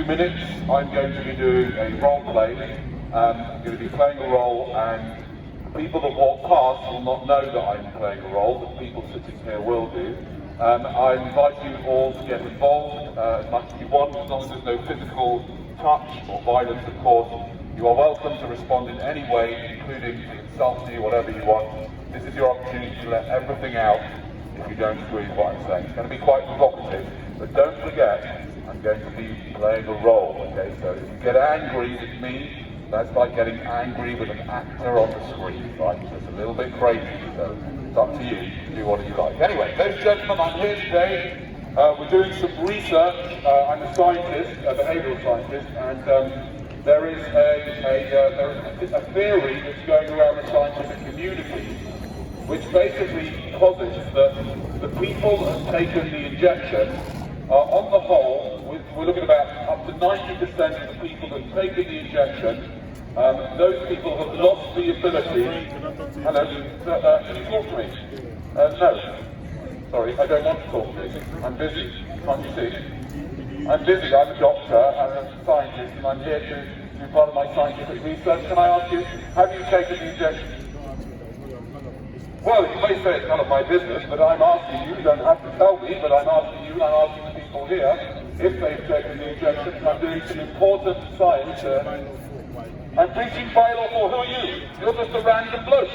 few minutes, I'm going to be doing a role play. I'm going to be playing a role, and people that walk past will not know that I'm playing a role, but people sitting here will do. I invite you all to get involved as much as you want, as long as there's no physical touch or violence, of course. You are welcome to respond in any way, including to insult me, whatever you want. This is your opportunity to let everything out if you don't agree with what I'm saying. It's going to be quite provocative, but don't forget, I'm going to be playing a role, okay? So if you get angry with me, that's like getting angry with an actor on the screen, right? So it's a little bit crazy, so it's up to you. Do what you like. Anyway, ladies and gentlemen, I'm here today. We're doing some research. I'm a scientist, a behavioural scientist, and there is a theory that's going around the scientific community, which basically posits that the people that have taken the injection are, on the whole, we're looking at about up to 90% of the people that have taken the injection. Those people have lost the ability. Hello, can you talk to me? No. Sorry, I don't want to talk to you. I'm busy. Can't you see? I'm busy. I'm a doctor, I'm a scientist, and I'm here to be part of my scientific research. Can I ask you, have you taken the injection? Well, you may say it's none of my business, but I'm asking you. You don't have to tell me, but I'm asking you, and I'm asking the people here, if they've taken the injection. I'm doing some important science. I'm preaching bylaw 4. Who are you? You're just a random bloke.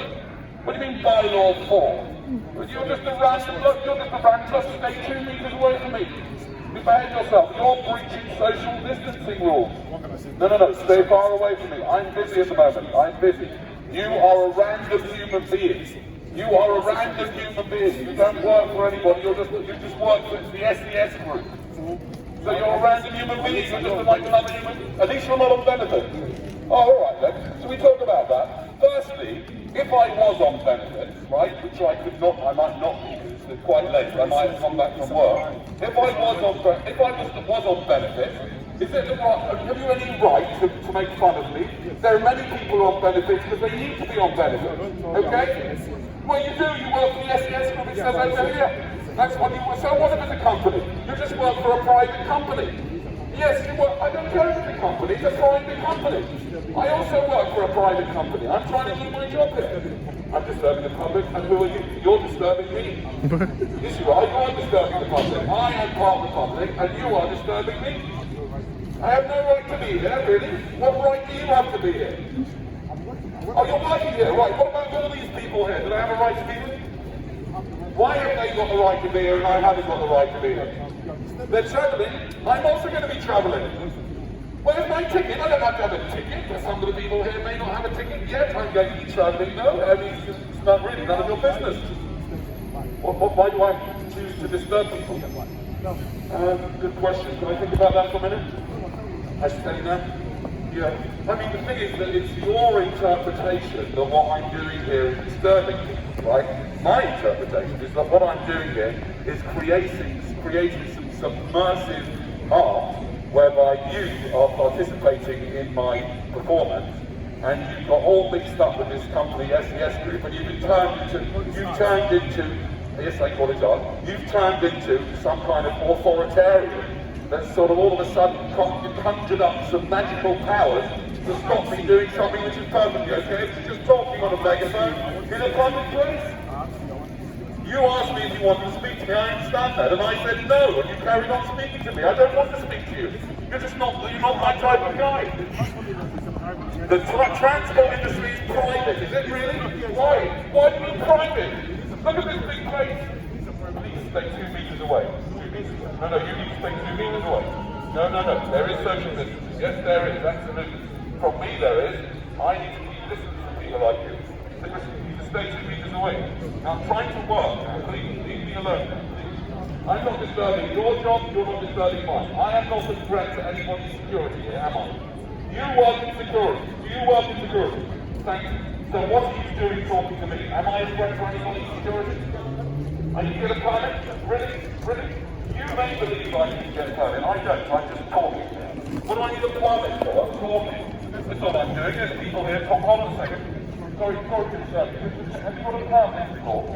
What do you mean bylaw 4? You're just a random bloke. You're just a random bloke. Stay 2 meters away from me. You behave yourself. You're breaching social distancing rules. No. Stay far away from me. I'm busy at the moment. I'm busy. You are a random human being. You are a random human being. You don't work for anybody. You just work for the SES group. So you're a random human being. You're just like another human. At least you're not on benefit. Oh, all right then. So we talk about that. Firstly, if I was on benefits, right, which I could not, I might not be, because it's quite late. I might have come back from work. If I was on benefits, is it the right? Have you any right to make fun of me? There are many people on benefits because they need to be on benefits. Okay? Well, you do. You work for the SES group. It says over here. That's what you. So what if it's a company? You just work for a private company. Yes, you work. I don't care if it's a company. It's a private company. I also work for a private company. I'm trying to do my job here. I'm disturbing the public, and who are you? You're disturbing me. Yes, you are. You're disturbing the public. I am part of the public, and you are disturbing me. I have no right to be here, really. What right do you have to be here? Oh, you're working here, right. What about all these people here? Do they have a right to be here? Why have they got the right to be here and I haven't got the right to be here? They're travelling. I'm also going to be travelling. Where's my ticket? I don't have to have a ticket, but some of the people here may not have a ticket yet. I'm going to be travelling. No, I mean, it's not really none of your business. Why do I choose to disturb people? Good question. Can I think about that for a minute? I stay now. Yeah. I mean, the thing is that it's your interpretation that what I'm doing here is disturbing people, right? My interpretation is that what I'm doing here is creating some submersive art whereby you are participating in my performance, and you've got all mixed up with this company, SES Group, and you've turned into, yes, I call it art, you've turned into some kind of authoritarian that's sort of all of a sudden conjured up some magical powers to stop me doing something which is perfectly okay, which is just talking on a megaphone in a public place. You asked me if you wanted to speak to me, I understand that, and I said no, and you carried on speaking to me. I don't want to speak to you. You're not my type of guy. The transport industry is private, is it really? Why? Why do you mean private? Look at this big place. Please stay 2 meters away. 2 meters away. No, you need to stay 2 meters away. No. There is social distance. Yes, there is, absolutely. From me, there is. I need to keep listening to people like you. So listen, you need to stay 2 meters away. Now, I'm trying to work. Please, leave me alone. I'm not disturbing your job, you're not disturbing mine. I am not a threat to anybody's security here, am I? You work in security. Do you work in security? Thank you. So what are you doing talking to me? Am I a threat to anybody's security? I need to get a permit? Really? You may believe I need to get a permit. I don't. I'm just talking. What do I need a permit for? I'm talking. That's all I'm doing. There's people here. Hold on a second. Sorry to interrupt you. Have you got a permit to talk? Do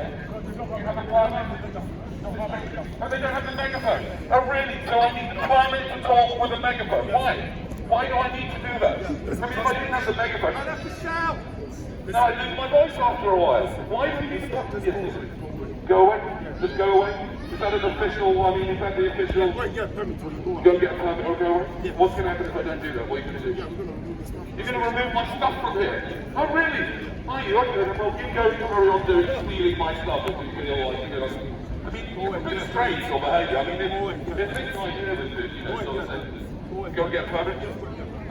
you have a permit? Oh, they don't have the megaphone. Oh, really? So I need a permit to talk with a megaphone? Why? Why do I need to do that? I mean, if I didn't have the megaphone, I'd have to shout. No, I lose my voice after a while. Why do you need to talk to yes, go away? Just go away? Is that an official, I mean, is that the official? Go and get a permit or go away? Yeah. What's going to happen if I don't do that? What are you going to do? You're going to remove my stuff from here? Oh, really? Are you? Okay, well, you go to carry on doing stealing my stuff if you feel like you're going to... I mean, it's a bit strange your behaviour. I mean, it's a bit idea with this, you know, sort of sense. Go and get a permit?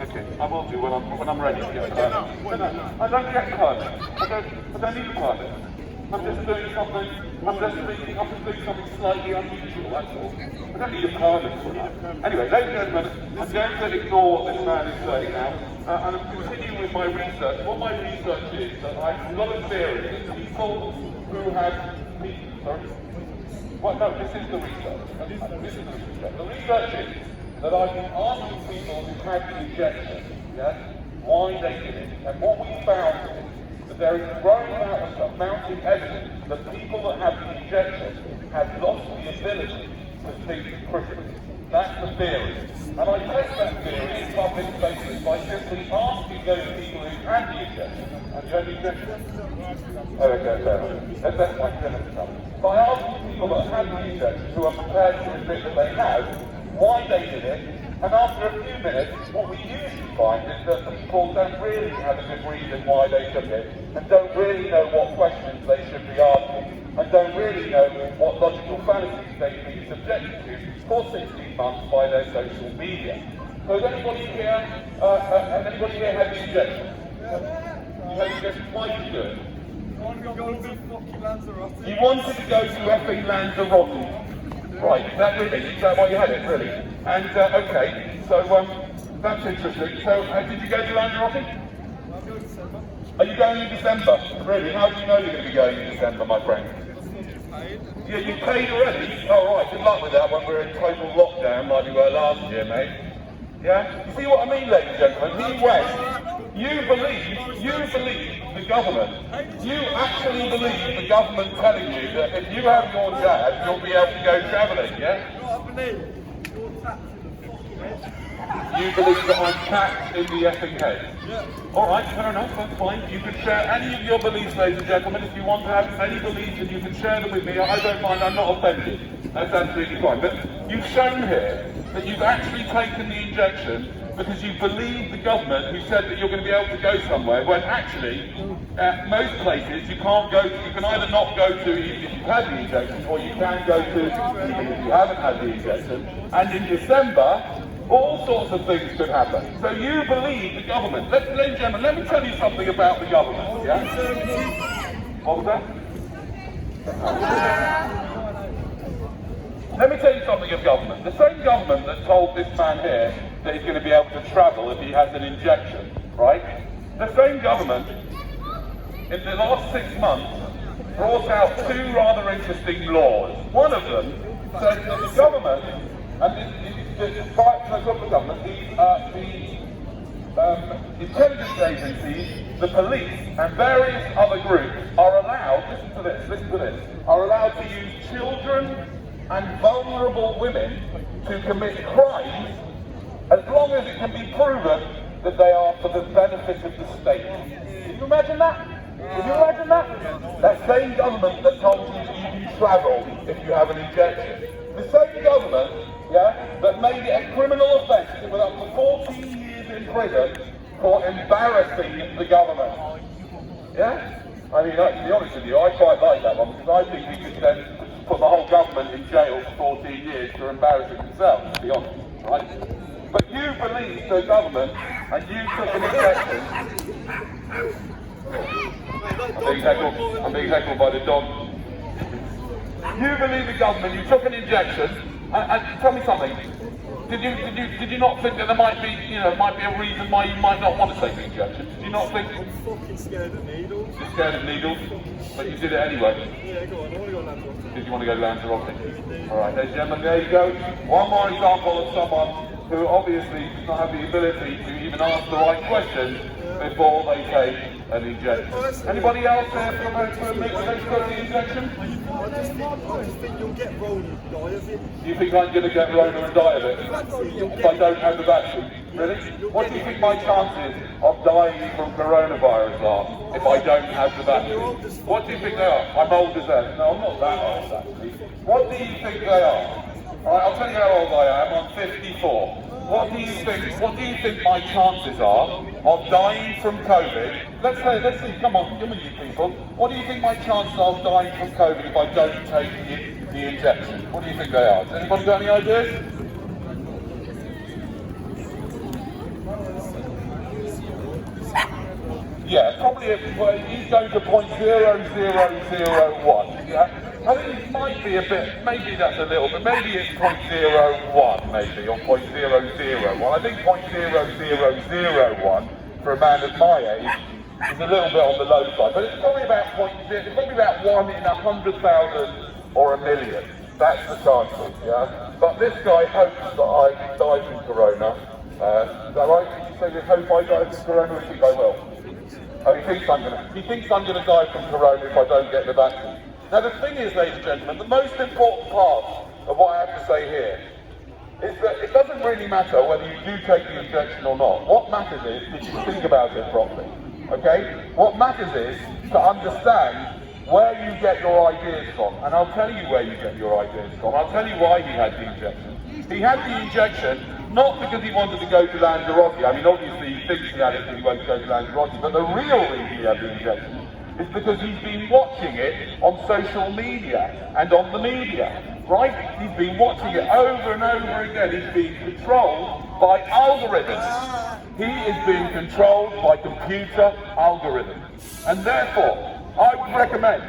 Okay, I will do when I'm ready to get a permit. No, I don't get a permit. I don't need a permit. I'm just doing something, I'm just doing something slightly unusual, that's all. I don't need a permit for that. Anyway, ladies and gentlemen, I'm going to ignore what this man is saying now, and I'm continuing with my research. What my research is, that I've got a theory that people who have... Sorry? Well, no, this is the research. This is the research. The research is that I've been asking people who had the injection, why they did it. And what we found is that there is a growing amount of mounting evidence that people that have the injection have lost the ability to think critically. That's the theory. And I test that theory in public spaces by simply asking those people who had the injection, and you had the injection? Oh, okay, that's my clinical. By asking people that have the injection, who are prepared to admit that they have, why they did it, and after a few minutes, what we usually find is that the people don't really have a good reason why they took it, and don't really know what questions they should be asking, and don't really know what logical fallacies they've been subjected to for 16 months by their social media. So has anybody here had the injection? You had the injection, why did you do it? You wanted to go to effing Lanzarote. Right, is that why you had it, really? And, okay, so, that's interesting. So, did you go to Lanzarote? I'll go in December. Are you going in December? Really? How do you know you're going to be going in December, my friend? Paid. Yeah, you paid already? Oh, right, good luck with that when we're in total lockdown like we were last year, mate. Yeah? You see what I mean, ladies and gentlemen? He went, you believe the government. You actually believe the government telling you that if you have your jab, you'll be able to go travelling, yeah? No, I believe you're tapped in the fucking head. You believe that I'm tapped in the effing head? Yeah. Alright, fair enough, that's fine. You can share any of your beliefs, ladies and gentlemen. If you want to have any beliefs and you can share them with me, I don't mind, I'm not offended. That's absolutely fine. But you've shown here that you've actually taken the injection because you believe the government who said that you're going to be able to go somewhere, when actually, at most places, you can't go to, you can either not go to even if you've had the injection, or you can go to even if you haven't had the injection. And in December, all sorts of things could happen. So you believe the government. Ladies and gentlemen, let me tell you something about the government, yeah? What was that? Let me tell you something of government. The same government that told this man here that he's going to be able to travel if he has an injection, right? The same government, in the last 6 months, brought out 2 rather interesting laws. One of them said that the government, and the intelligence agencies, the police, and various other groups are allowed, listen to this, are allowed to use children and vulnerable women to commit crimes as long as it can be proven that they are for the benefit of the state. Can you imagine that? Can you imagine that? That same government that told you that you can travel if you have an injection. The same government, yeah, that made it a criminal offence with up to 14 years in prison for embarrassing the government. Yeah? I mean, to be honest with you, I quite like that one because I think we could then put the whole government in jail for 14 years for embarrassing themselves, to be honest, right? But you believe the government and you took an injection. I'm being heckled by the dog. You believe the government, you took an injection, and tell me something. Did you not think that there might be, might be a reason why you might not want to take the injection? Did you not think? I'm fucking scared of needles. You're scared of needles, but you did it anyway. Yeah, go on. I want to go Lanzarote. Did you want to go to Lanzarote? All right, ladies and gentlemen, there you go. One more example of someone who obviously does not have the ability to even ask the right questions, before they take an injection. Anybody else there for admit that they've got the injection? I just think you'll get Rona and die of it. You think I'm going to get Rona and die of it if I don't have the vaccine? Really? What do you think my chances of dying from coronavirus are if I don't have the vaccine? What do you think they are? I'm old as that. No, I'm not that old actually. What do you think they are? Alright, I'll tell you how old I am. I'm 54. What do you think my chances are of dying from COVID? Let's see, come on, you people. What do you think my chances are of dying from COVID if I don't take the injection? What do you think they are? Has anybody got any ideas? Yeah, probably he's going to 0.0001. Yeah, I think it might be a bit. Maybe that's a little bit. Maybe it's 0.01, maybe, or 0.001. I think 0.0001 for a man of my age is a little bit on the low side, but it's probably about 1 in 100,000 or a million. That's the chances. Yeah, but this guy hopes that I die from corona. Is that right? Did you say you hope I die from corona? I think I will. Oh, he thinks I'm going to die from corona if I don't get the vaccine. Now the thing is, ladies and gentlemen, the most important part of what I have to say here is that it doesn't really matter whether you do take the injection or not. What matters is that you think about it properly, okay? What matters is to understand where you get your ideas from, and I'll tell you where you get your ideas from. I'll tell you why he had the injection. He had the injection not because he wanted to go to Lanzarote. I mean, obviously he thinks he had it because he wanted to go to Lanzarote, but the real reason he had the injection is because he's been watching it on social media and on the media, right? He's been watching it over and over again. He's being controlled by algorithms. He is being controlled by computer algorithms. And therefore, I would recommend,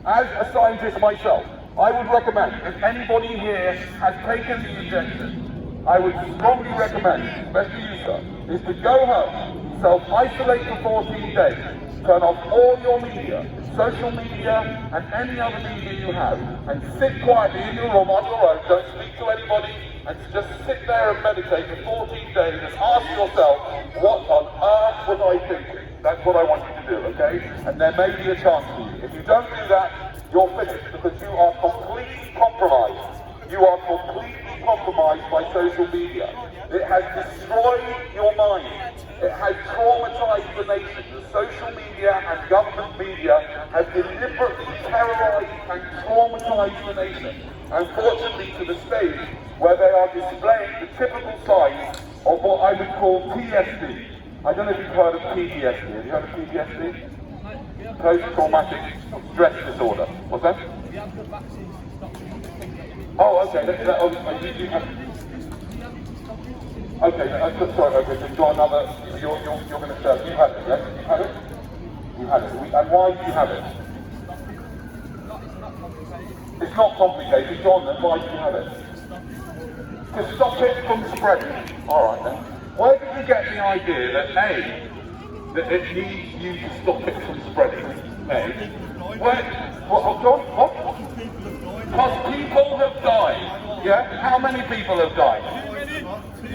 as a scientist myself, I would recommend, if anybody here has taken the injection, I would strongly recommend, especially you sir, is to go home, self-isolate for 14 days, turn off all your media, social media and any other media you have, and sit quietly in your room on your own, don't speak to anybody, and just sit there and meditate for 14 days and ask yourself, what on earth was I thinking? That's what I want you to do, okay? And there may be a chance for you. If you don't do that, you're finished, because you are completely compromised. You are completely compromised by social media. It has destroyed your mind. It has traumatized the nation. The social media and government media have deliberately terrorized and traumatized the nation. Unfortunately, to the stage where they are displaying the typical signs of what I would call PTSD. I don't know if you've heard of PTSD. Have you heard of PTSD? Post-traumatic stress disorder. What's that? Oh, okay. Okay, sorry, okay, so you've got another, you're going to serve. You have it, yes? You have it? You have it. And why do you have it? It's not complicated. Go on then, why do you have it? To stop it from spreading. Alright then. Where did you get the idea that that it needs you to stop it from spreading? What? Because people have died. Yeah? How many people have died?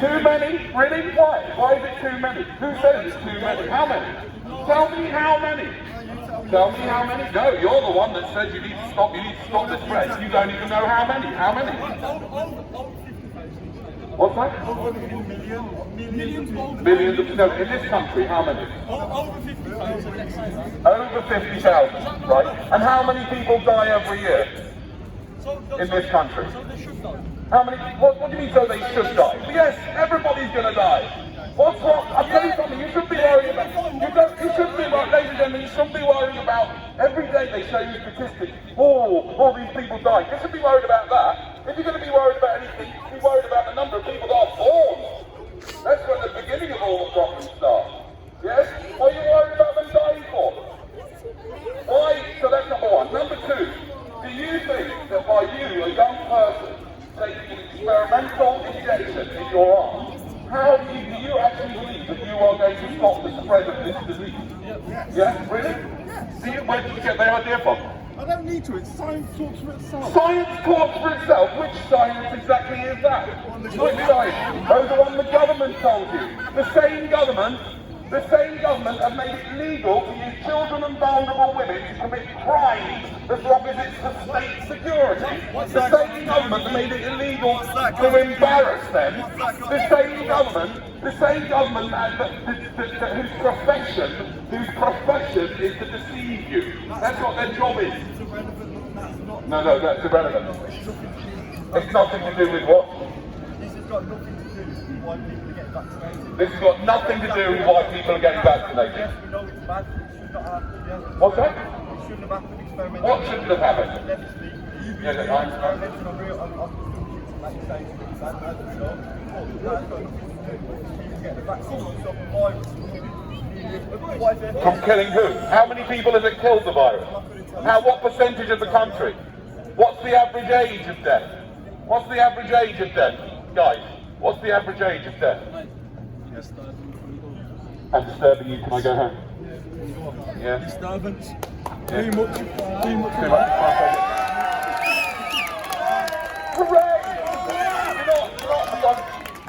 Too many? Really? Why? Why is it too many? Who says it's too many? How many? Tell me how many. Tell me how many. No, you're the one that said you need to stop the spread. You don't even know how many. How many? What's that? Over a million. Millions of, no, in this country, how many? Over 50,000. Over 50,000, right? And how many people die every year in this country? So they should die. How many? What do you mean so they should die? Yes, everybody's going to die. What's wrong? I'll tell you something, you shouldn't be worrying about, you shouldn't be, ladies and gentlemen, you shouldn't be worrying about, every day they show you statistics, all these people die. You shouldn't be worried about that. If you're going to be worried about anything, you should be worried about the number of people that are born. That's when the beginning of all the problems start. Yes? What are you worried about them dying for? Why? So that's number one. Number two, do you think that by you, a young person, taking an experimental injection in your arm, how do you actually believe that you are going to stop the spread of this disease? Yeah? Really? Where did you get the idea from? I don't need to, it's science talks for itself. Science talks for itself? Which science exactly is that? Which science? Those are one the government told you. The same government The same government have made it legal to use children and vulnerable women to commit crimes as long as it's for state security. The same government have made it illegal to embarrass them. The same government whose profession is to deceive you. That's what their job is. No, that's irrelevant. It's nothing to do with what? This has got nothing to do with why people are getting vaccinated. This has got nothing to do with why people are getting vaccinated. Yes, we know it's bad. It should not have happened. Yeah. What's that? It shouldn't have happened. Experimental. What shouldn't have happened? Obviously, Yeah, I'm experimenting on real, on kids, like you say, it's bad, as you know. But that's got nothing to do with people getting the vaccine to stop the virus. From killing who? How many people has it killed, the virus? What percentage of the country? What's the average age of death? What's the average age of death? Guys, what's the average age of death? I'm disturbing you, can I go home? Yeah? Disturbance. Yeah. Too much. Too much. Hooray! You know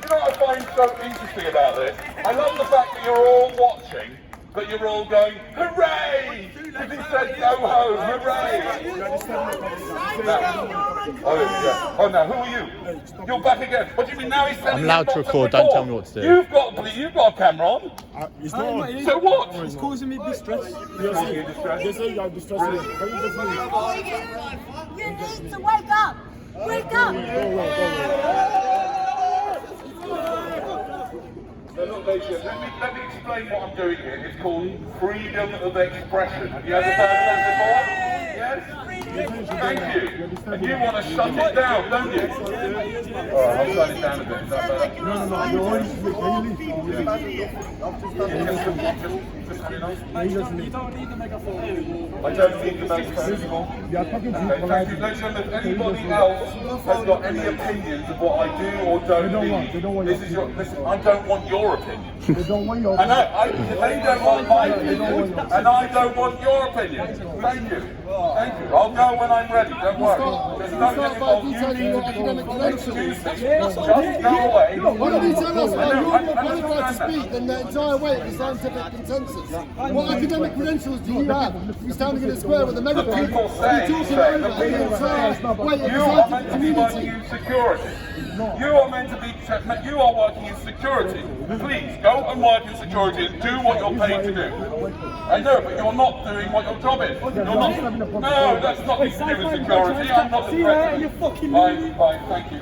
what I find so interesting about this? I love the fact that you're all watching, but you're all going, hooray! Because he said go home, hooray! No. Oh no, who are you? You're back again. What do you mean now he's telling I'm allowed you to not record, don't tell me what to do. You've got a camera on. It's not on. So what? It's causing me distress. Causing you distress? Yes, I'm distressed. Can you just leave? You need to wake up! Wake up! So look, ladies, let me explain what I'm doing here. It's called freedom of expression. Have you ever heard of that before? Yes? Thank you. And you want to shut it down, don't you? Alright, I'll shut it down a bit. Is that better? No, you're on. Can you leave? You don't need the megaphone. I don't need the megaphone anymore. Yeah, I'm talking to you. Okay, thank you. Listen, if anybody else has got any opinions of what I do or don't need, this is your. Listen, I don't want your opinion. They don't want your I know. They don't want my opinion, and I don't want your opinion. Thank you. Thank you. I'll go when I'm ready. Don't worry. Just don't get involved. You need to excuse me. Just go away. Why don't you tell us why you're more qualified to speak than the entire weight of the scientific consensus? What academic credentials do you have? You're standing in a square with a megaphone, People you're say talking over the entire weight of you the are meant scientific to be working community. in security. You are meant to be. You are working in security. Please go and work in security and do what you're paid to do. I know, but you're not doing what your job is. You're not. No, that's nothing to do with security. I'm not the president. Fine, thank you.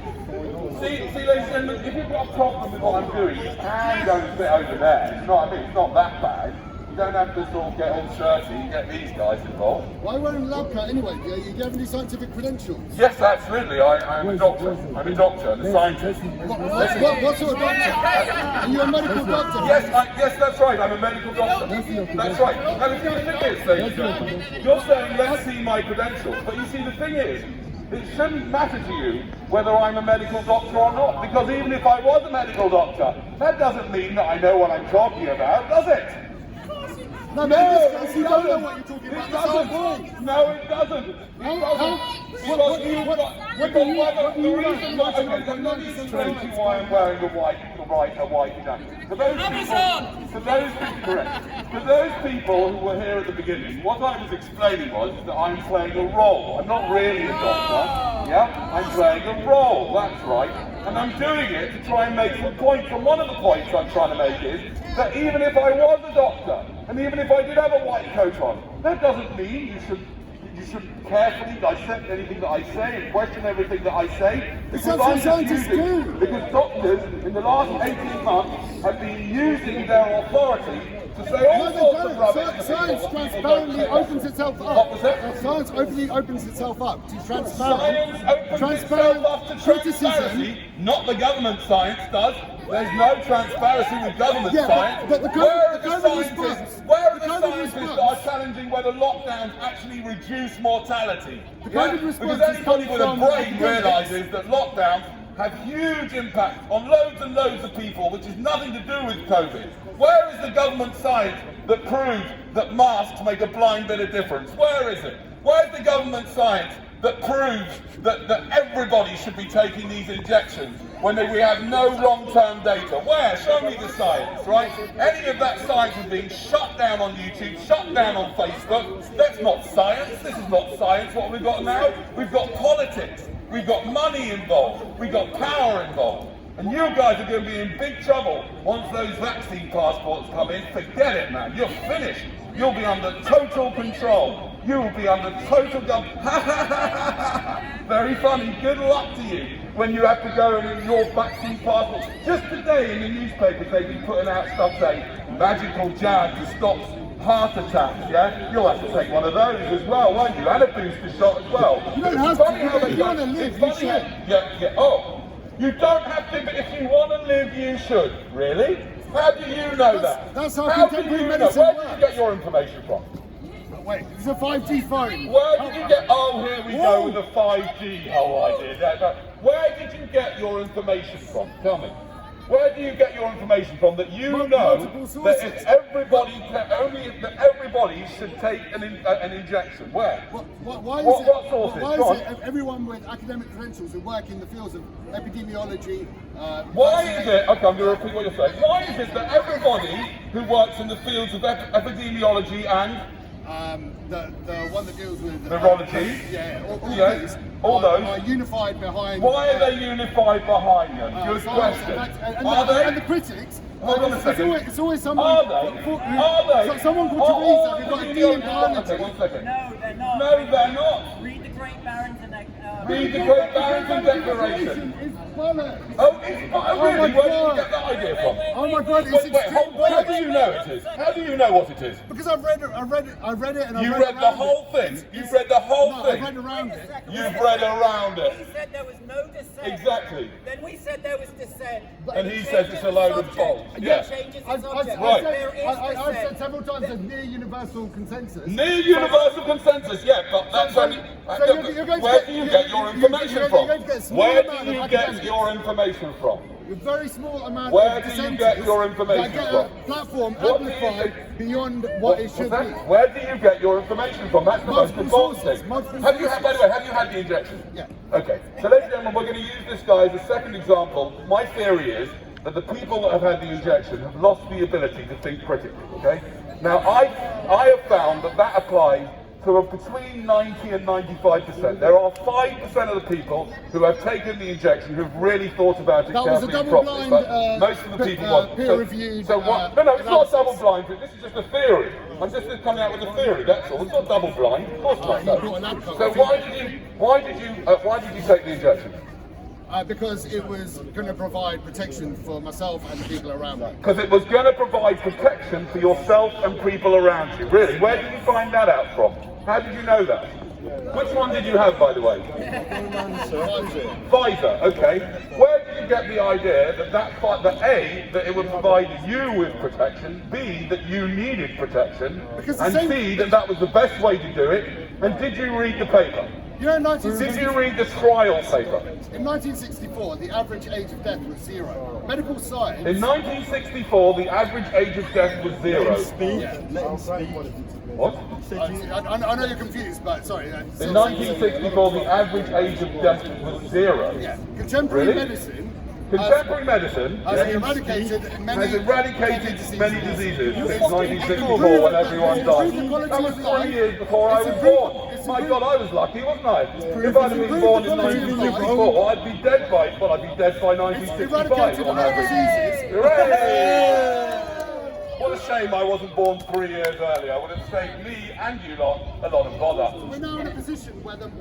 See, ladies and gentlemen, if you've got a problem with what I'm doing, you can go and sit over there. You know what I mean? It's not that bad. You don't have to sort of get all shirty and get these guys involved. Why are you wearing a lab coat anyway? Do you have any scientific credentials? Yes, absolutely. I'm a doctor. I'm a doctor and a scientist. What sort of doctor? Are you a medical doctor? Yes, that's right. I'm a medical doctor. That's right. Now, the thing is, ladies and gentlemen, you're saying, let's see my credentials. But you see, the thing is, it shouldn't matter to you whether I'm a medical doctor or not. Because even if I was a medical doctor, that doesn't mean that I know what I'm talking about, does it? No, in this case, you don't know what you're talking about. That's our point. No, it doesn't. It doesn't. Because you've got the reason why I'm going to explain to you why I'm wearing a white jacket. For those people who were here at the beginning, what I was explaining was that I'm playing a role. I'm not really a doctor. Yeah, I'm playing a role. That's right. And I'm doing it to try and make some points. And one of the points I'm trying to make is that even if I was a doctor, and even if I did have a white coat on, that doesn't mean you should carefully dissect anything that I say and question everything that I say. That's what scientists do. Because doctors in the last 18 months have been using their authority to say all sorts of rubbish. Science transparently opens itself up. What was that? Science openly opens itself up to Science transparent opens itself up to criticism. transparency, not the government science does. There's no transparency with government science. but the Where are the COVID scientists? response- Where are the the COVID scientists that response- are challenging whether lockdowns actually reduce mortality? The COVID response Because has anybody come with a from brain academics. realises that lockdowns have huge impact on loads and loads of people, which is nothing to do with COVID. Where is the government science that proves that masks make a blind bit of difference? Where is it? Where's the government science that proves that everybody should be taking these injections? when we have no long-term data. Where? Show me the science, right? Any of that science is being shut down on YouTube, shut down on Facebook. That's not science. This is not science. What we've got now? We've got politics. We've got money involved. We've got power involved. And you guys are going to be in big trouble once those vaccine passports come in. Forget it, man. You're finished. You'll be under total control. You'll be under total government. Very funny. Good luck to you when you have to go and your vaccine passports. Just today in the newspapers they've been putting out stuff saying magical jab to stop heart attacks, yeah? You'll have to take one of those as well, won't you? And a booster shot as well. You don't have to. If you want to live, you should. Yeah. Oh, you don't have to, but if you want to live, you should. Really? How do you know that? That's how do contemporary you know? medicine Where works. did you get your information from? Wait, it's a 5G phone. Where did you get? Oh, here we go with the 5G whole idea. Where did you get your information from? Tell me. Where do you get your information from that you know that if everybody should take an injection? Where? Why is What sources? Why is it everyone with academic credentials who work in the fields of epidemiology? Why is it? Okay, I'm going to repeat what you're saying. Why is it that everybody who works in the fields of epidemiology and the one that deals with virology, all those are unified behind. Why are they unified behind them? Good question. Are they? And the critics. Hold on a second. It's always someone. Are they? Someone called Teresa who got a D in biology. Okay, 1 second. No, they're not. No, they're not. Read the Great Barrington Read the Great Barrington Declaration. It's bollocks. Oh, it's not. Oh my Really? Where did God. you get that idea from? Oh my God! It's How do you know it is? How do you know what it is? Because I've read it, and You I've read the whole thing. You've read the whole No, I've thing. read around it. You've read around He it. said there was no dissent. Exactly. Then we said there was dissent. And he says it's a load of bollocks. Yeah. Changes the I've subject. Right. There is said several times there's near universal consensus. Near universal consensus, yeah, but that's only. you're going to Where get- do you get your information you're from? going to get a small Where amount do of you academics. get your information from? A very small amount Where of do you dissenters get your information that get from? a platform What do you amplified think? beyond what it should What's be. that? Where do you get your information from? That's the most Multiple important sources, thing. multiple Have you had, sources. by the way, have you had the injection? Yeah. Okay. So ladies and gentlemen, we're going to use this guy as a second example. My theory is that the people that have had the injection have lost the ability to think critically, okay? Now, I have found that applies to between 90 and 95%. There are 5% of the people who have taken the injection who've really thought about it That was a carefully and properly, double-blind, but most of the people won't. peer-reviewed, So what? No, it's not analysis. double-blind. This is just a theory. I'm just coming out with a theory. That's all. It's not double-blind. Of course not. you brought an ad So copy. why did you take the injection? Because it was going to provide protection for myself and the people around me. Because it was going to provide protection for yourself and people around you. Really? Where did you find that out from? How did you know that? Which one did you have, by the way? Pfizer. Okay. Where did you get the idea that A, that it would provide you with protection, B, that you needed protection, Because the and same- C, that was the best way to do it? And did you read the paper? You know, in Did you read the trial paper? in 1964, the average age of death was 0. Medical science. In 1964, the average age of death was 0. What? I know you're confused, but sorry. In 1964, the average age of death was 0. Yeah. Contemporary Really? medicine Contemporary medicine has yes, eradicated many has eradicated many diseases since It's 1964 improved when the- everyone it's died. improved the quality That was of 3 life. years before I It's was improved- born. it's My improved- God, I was lucky, wasn't I? If I'd have been improved born the in quality of life. 1964, I'd be dead by, well, I'd be dead by It's 1965. eradicated on many average. diseases. Hooray! What a shame I wasn't born 3 years earlier. It would have saved me and you lot a lot of bother. We're now in a position where the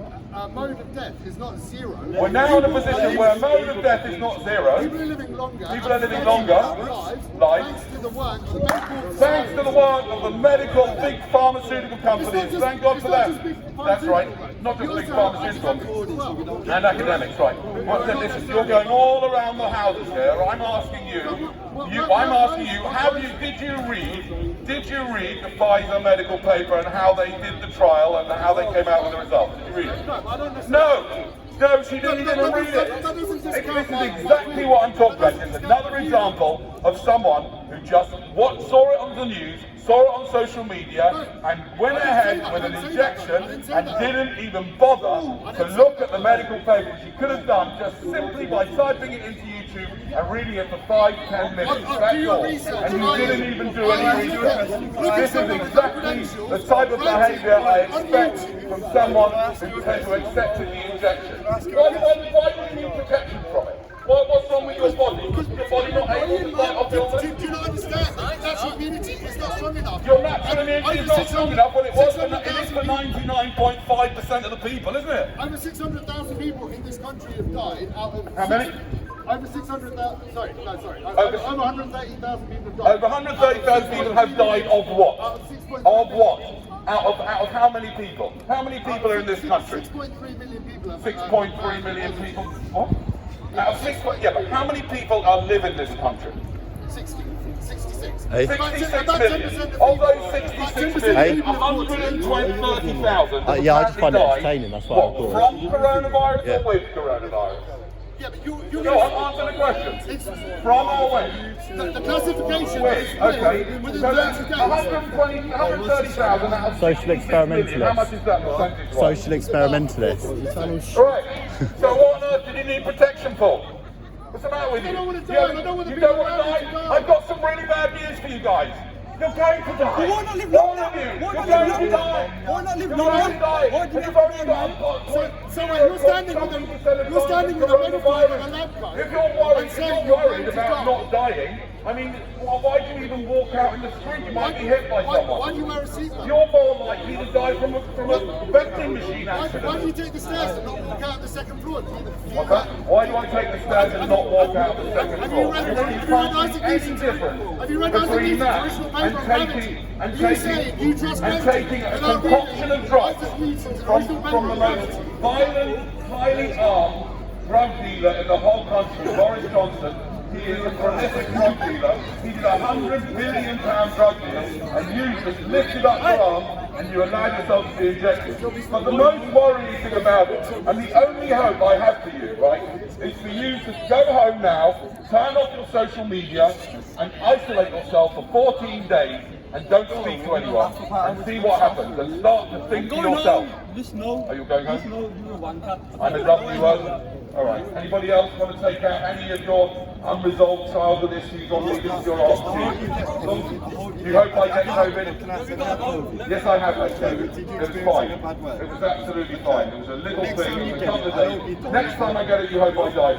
mode of death is not 0. We're now in a position where mode of death is not 0. People are living longer. People are living and longer. lives, thanks to the work of the medical Thanks to the work of the medical big pharmaceutical companies. just- Thank God it's for not them. just big That's right. pharmaceutical. Not just You big also have pharmaceutical academics as well. and academics, right? Well, then listen, you're going all around the houses here. I'm asking you. Did you read the Pfizer medical paper and how they did the trial and how they came out with the results? Did you read it? No, I don't necessarily. No, she didn't even read it. That doesn't This discount is exactly what I'm talking about. It's another example of someone who just saw it on the news, saw it on social media, and went ahead with an injection and didn't even bother to look at the medical paper, which she could have done just simply by typing it into YouTube YouTube and reading it for 5-10 minutes. That's all. And you didn't even do any research. This is exactly the type of behaviour I expect from someone who tends to accept the injection. Why do you need protection from it? What's wrong with your body? Your body not able to fight off illness? Do you not understand? Natural immunity is not strong enough. Your natural immunity is not strong enough. Well, it is for 99.5% of the people, isn't it? Over 600,000 people in this country have died out of... How many? Over 600,000, sorry. Over 130,000 people have died. Over 130,000 people have died of what? Of what? Out of how many people? How many people are in this country? 6.3 million people. 6.3 million people. What? Out of 6. Yeah, but how many people live in this country? 66. Hey. 66 million. Of those 66 million, 130,000 Yeah, I just find it entertaining, that's why I what, thought. from coronavirus Yeah. or with coronavirus? Yeah, but you No, I'm answering the question. From or with? the classification With, is okay. within So 30 that's days. 130,000 out of Social 66 million. How much experimentalists. is that percentage-wise? Social experimentalists. Right. So what on earth did you need protection for? What's the matter with you? I don't wanna die. You I don't wanna you be don't want to around die? to die. I've got some really bad news for you guys. You're going to die. But why not live All longer? of you. Why You're not going live to longer? die. Why not live You're longer? going to die. Why do you You've have only to got So you're standing with a megaphone and a laptop If you're worried, and if saying you're you're worried going to about die. not dying, I mean, why do you even walk out in the street? You might be hit by Why someone. do you wear a seatbelt? You're more likely to die from a vending machine Why do you accident. take the stairs and not walk out the second floor? Okay. Why do I take the stairs and not walk out the second Have floor? you read You Isaac can't see Newton's any difference Have you read Isaac between Newton's that original paper and on taking gravity? You say you trust and gravity taking a without concoction reading of drugs Isaac Newton's from original the paper on most gravity. violent, highly armed drug dealer in the whole country, Boris Johnson. He is a prolific drug dealer. He did a £100 million drug deal, and you just lifted up your arm and you allowed yourself to be injected. But the most worrying thing about it, and the only hope I have for you, right, is for you to go home now, turn off your social media, and isolate yourself for 14 days, and don't speak to anyone, and see what happens, and start to think to yourself. Listen, no. Are you going home? Listen, no, you're a wanker. I'm a lovely one. All right. Anybody else want to take out any of your unresolved childhood issues on me? This is your opportunity. You hope I get COVID? Yes, I have had COVID. It was fine. It was absolutely fine. It was a little thing. It was a couple of days. Next time I get it, you hope I die.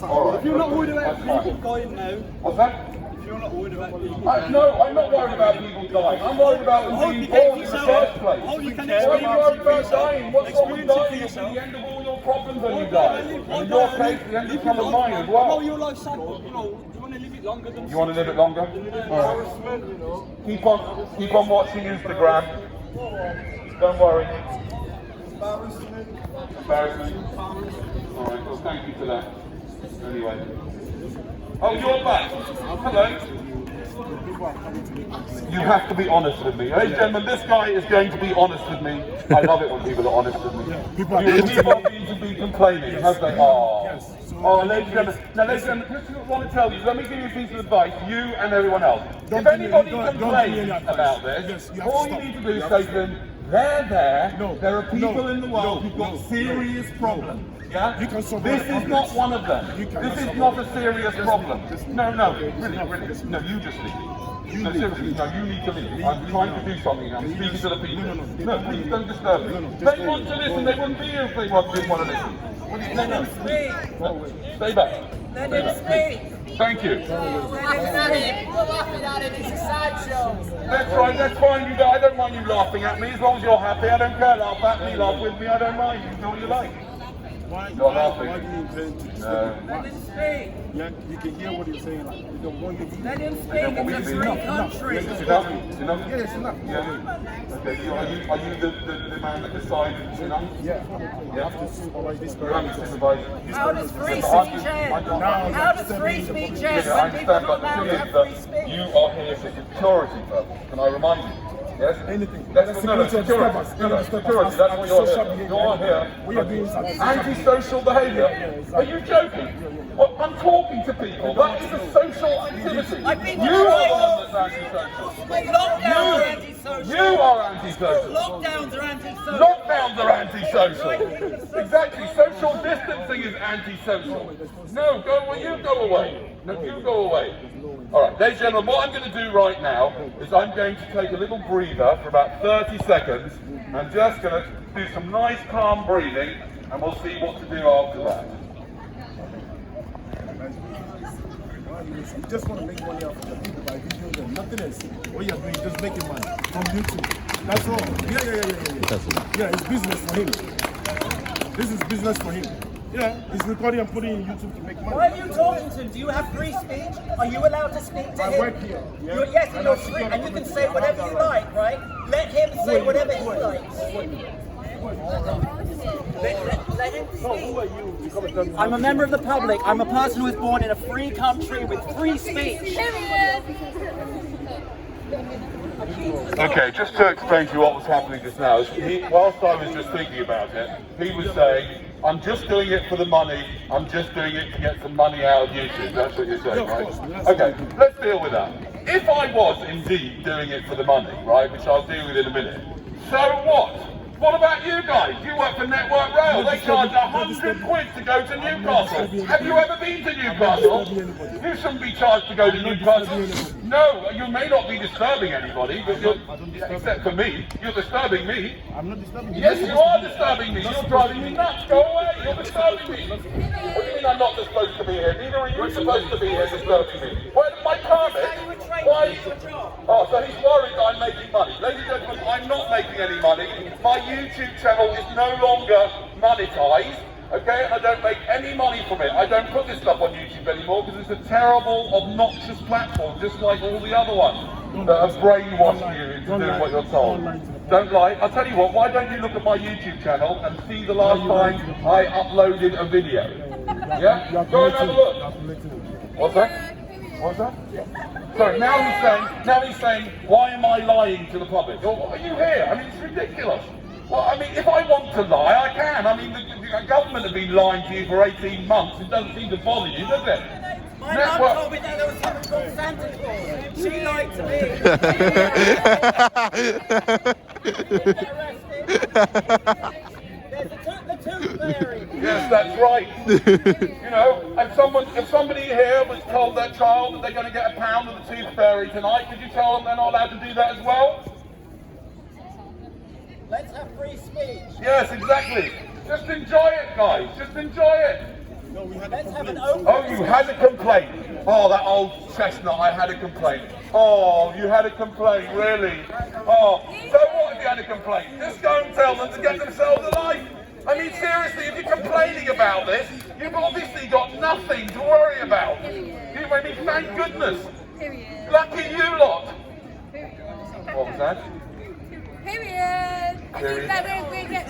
All right. If you're not worried about That's people fine. dying now, What's that? if you're not worried about people No, I'm not worried about people dying. I'm worried about them being born in the first place. Oh, you can Why are you worried about dying? What's wrong with Experience it for dying? It's yourself. the end of all your problems when you die. In your case, the end of some of mine as I know well. your life's sad, but you know, you want to live it longer than... You want to live it longer? All right. Keep on watching Instagram. Don't worry. Embarrassment. All right. Well, thank you for that. Anyway. Oh, you're back. Hello. You have to be honest with me. Ladies and gentlemen, this guy is going to be honest with me. I love it when people are honest with me. People seem to be complaining, have they? Oh, ladies and gentlemen. Now, ladies and gentlemen, just want to tell you, let me give you a piece of advice, you and everyone else. If anybody complains about this, all you need to do is say to them, there are people in the world who've got serious problems. Yeah? This is not one of them. This is not a serious problem. No, really. No, you just leave. No, seriously, no, you need to leave. I'm trying to do something. I'm speaking to the people. No, please don't disturb me. They want to listen. They wouldn't be here if they didn't want to listen. No. Stay back. Let him speak. Thank you. We're laughing at it. It's a sideshow. That's right, that's fine. I don't mind you laughing at me as long as you're happy. I don't care. Laugh at me, laugh with me. I don't mind. You do what you like. Why You're laughing. do you intend to Let him speak. Yeah, you can hear what he's saying. Like, you don't want to be. Let him speak. It's a free country. Enough? Yeah, it's enough. Yeah. Okay, are you the man that decides it's enough? Yeah. You have to supervise this You have to person. supervise. How does free Yeah, speech but end? I- How does free speech end Yeah, I when people understand, are but not the allowed thing to is have free that speech? you are here for security purposes. Can I remind you? Yes? Anything. That's security. No, security. That's what you're here. You're here. We are doing something. Antisocial behaviour? Are you joking? Well, I'm talking to people. That is a social activity. I've been You are the one that's antisocial. Lockdowns are antisocial. You are antisocial. Lockdowns are antisocial. Lockdowns are antisocial. Exactly, social distancing is antisocial. No, go away, you go away. No, you go away. All right, ladies and gentlemen, what I'm going to do right now is I'm going to take a little breather for about 30 seconds. I'm just going to do some nice calm breathing and we'll see what to do after that. You just want to make money off of the people by videos and nothing else. What you're doing is just making money from YouTube. That's all. Yeah, it's business for him. This is business for him. Yeah, he's recording and putting in YouTube to make money. Why are you talking to him? Do you have free speech? Are you allowed to speak to him? I work here. Yeah? Yes, and you're free, and you can say whatever you like, right? Let him say whatever he likes. Let him speak. I'm a member of the public. I'm a person who was born in a free country with free speech. Okay, just to explain to you what was happening just now, whilst I was just thinking about it, he was saying, I'm just doing it for the money, I'm just doing it to get some money out of YouTube. That's what you're saying, right? Okay, let's deal with that. If I was indeed doing it for the money, right, which I'll deal with in a minute, so what? What about you guys? You work for Network Rail. They charge 100 quid to go to Newcastle. Have you ever been to Newcastle? You shouldn't be charged to go to Newcastle. No, you may not be disturbing anybody, but except for me, you're disturbing me. I'm not disturbing you. Yes, you are disturbing me. You're driving me nuts. Go away. You're disturbing me. What do you mean I'm not supposed to be here? Neither are you supposed to be here disturbing me. Where's my permit? Why? Oh, so he's worried that I'm making money. Ladies and gentlemen, I'm not making any money. My YouTube channel is no longer monetized. Okay, and I don't make any money from it. I don't put this stuff on YouTube anymore because it's a terrible, obnoxious platform, just like all the other ones that have brainwashed you into doing what you're told. Don't lie. I'll tell you what, why don't you look at my YouTube channel and see the last time I uploaded a video? Yeah? Go and have a look. What's that? What's that? Sorry, now he's saying, why am I lying to the public? Or, are you here? I mean, it's ridiculous. Well, I mean, if I want to lie, I can. I mean, the government have been lying to you for 18 months. It doesn't seem to bother you, does it? My mum told me that there was something called Santa Claus. She lied to me. There's the tooth fairy. Yes, that's right. You know, if somebody here was told that child that they're going to get a pound of the tooth fairy tonight, could you tell them they're not allowed to do that as well? Let's have free speech. Yes, exactly. Just enjoy it, guys. Just enjoy it. Let's have an open. Oh, you had a complaint. Oh, that old chestnut, I had a complaint. Oh, you had a complaint, really? Oh, so what if you had a complaint? Just go and tell them to get themselves a life. I mean, seriously, if you're complaining about this, you've obviously got nothing to worry about. I mean, thank goodness. Lucky you lot. What was that? Period. I think that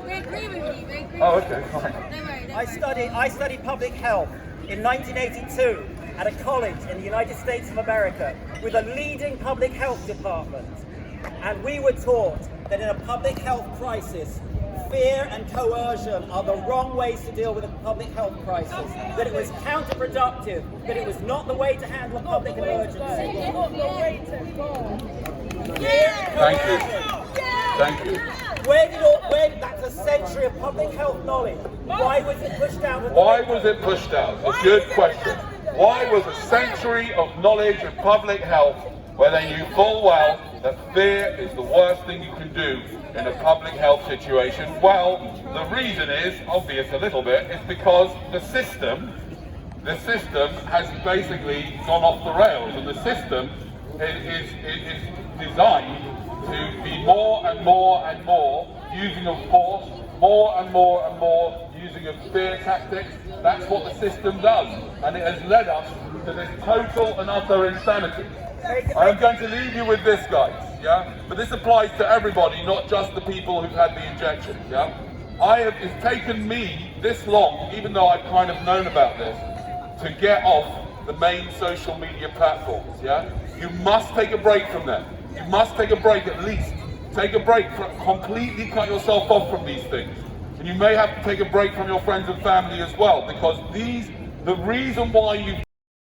we agree with you. We agree Oh, with okay, fine. you. Don't worry. I studied public health in 1982 at a college in the United States of America with a leading public health department. And we were taught that in a public health crisis, fear and coercion are the wrong ways to deal with a public health crisis, that it was counterproductive, that it was not the way to handle a public emergency. Thank you. Thank you. That's a century of public health knowledge. Why was it pushed out? Why was it pushed out? A good question. Why was a century of knowledge of public health where they knew full well that fear is the worst thing you can do in a public health situation? Well, the reason is, obvious a little bit, is because the system has basically gone off the rails, and the system is designed to be more and more and more using of force, more and more and more using of fear tactics. That's what the system does, and it has led us to this total and utter insanity. I'm going to leave you with this, guys, yeah? But this applies to everybody, not just the people who've had the injection, yeah? It's taken me this long, even though I've kind of known about this, to get off the main social media platforms, yeah? You must take a break from them. You must take a break at least. Take a break, completely cut yourself off from these things. And you may have to take a break from your friends and family as well, because the reason why you